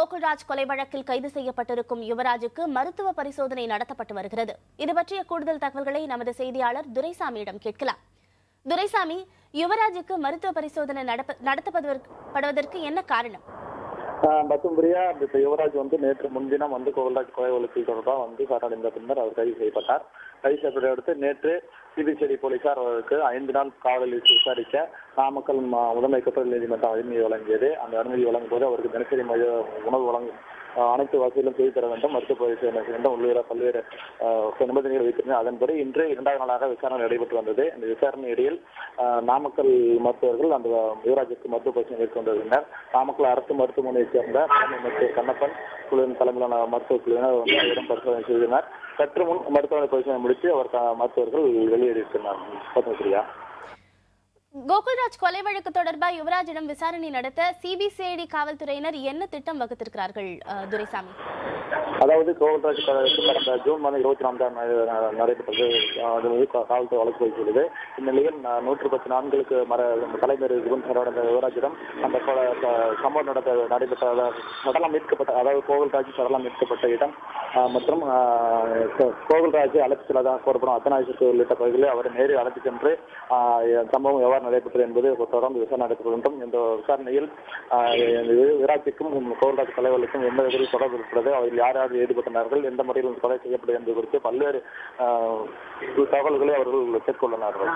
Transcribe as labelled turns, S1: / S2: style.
S1: கோகுல்ராஜ் கொலை வழக்கில் கைது செய்யப்பட்டிருக்கும் யுவராஜுக்கு மருத்துவ பரிசோதனை நடத்தப்பட்டு வருகிறது. இது பற்றிய கூடுதல் தகவல்களை நமது செய்தியாளர் துரைசாமியிடம் கேட்கலாம். துரைசாமி, யுவராஜுக்கு மருத்துவ பரிசோதனை நடத்தப்படுவதற்கு என்ன காரணம்?
S2: மற்றும் பிரியா, யுவராஜ் நேற்று முன்தினம் கோகுல்ராஜ் கொலை வழக்கில் தொடர்பாக சரணடைந்த பின்னர் அவர் கைது செய்யப்பட்டார். கைது செய்யப்பட்ட அடுத்து நேற்று சிபிசிஐடி போலீசார் அவருக்கு 5 நாள் காவலில் விசாரிக்க நாமக்கல் முதன்மை குற்றவியல் நீதிமன்றம் அனுமதி வழங்கியது. அந்த அனுமதி வழங்கும் போது அவருக்கு தினசரி உணவு வழங்கும் அனைத்து வசதிகளும் செய்து தர வேண்டும், மருத்துவ பரிசோதனை செய்ய வேண்டும் உள்ளிட்ட பல்வேறு நிபந்தனைகள் வைத்திருந்தனர். அதன்படி இன்று 2வது நாளாக விசாரணை நடைபெற்று வந்தது. இந்த விசாரணை இடையில் நாமக்கல் மருத்துவர்கள் அந்த யுவராஜுக்கு மருத்துவ பரிசோதனை மேற்கொண்டு வருகின்றனர். நாமக்கல் அரசு மருத்துவமனையைச் சேர்ந்த தலைமை மருத்துவர் கண்ணப்பன் குழுவின் தலைமையிலான மருத்துவ குழுவினர் அவரிடம் பரிசோதனை செய்தனர். சற்று முன் மருத்துவ பரிசோதனை முடித்து அவர் மருத்துவர்கள் வெளியேறியிருக்கிறார்.
S1: கோகுல்ராஜ் கொலை வழக்கு தொடர்பாக யுவராஜிடம் விசாரணை நடத்த சிபிசிஐடி காவல்துறையினர் என்ன திட்டம் வகுத்திருக்கிறார்கள் துரைசாமி?
S2: அதாவது கோகுல்ராஜ் கடந்த ஜூன் மாதம் 24 நடைபெற்றது. காவல்துறை வழக்கு வைத்துள்ளது. இந்நிலையில் 110 நாட்களுக்கு தலைமையில் சரணடைந்த யுவராஜிடம் அந்த சம்பவம் நடைபெற்ற சடலம் மீட்கப்பட்ட, அதாவது கோகுல்ராஜ் சடலம் மீட்கப்பட்ட இடம் மற்றும் கோகுல்ராஜ் அழைத்து செல்லதாக கூறப்படும் அத்தனாய்ச்சி உள்ளிட்ட பகுதிகளில் அவரை நேரில் அழைத்து சென்று சம்பவம் எவ்வாறு நடைபெற்றது என்பது தொடர்ந்து விசாரணை நடைபெற்று வேண்டும். இந்த விசாரணையில் யுவராஜுக்கும் கோகுல்ராஜ் கொலை வழக்கும் எந்த வகையில் தொடர்பு இருக்கிறது, அவர்கள் யார் யார் ஈடுபட்டனார்கள், எந்த முறையில் கொலை செய்யப்பட்டது என்பது குறித்து பல்வேறு தகவல்களை அவர்கள் கேட்டுக்கொள்ளார்கள்.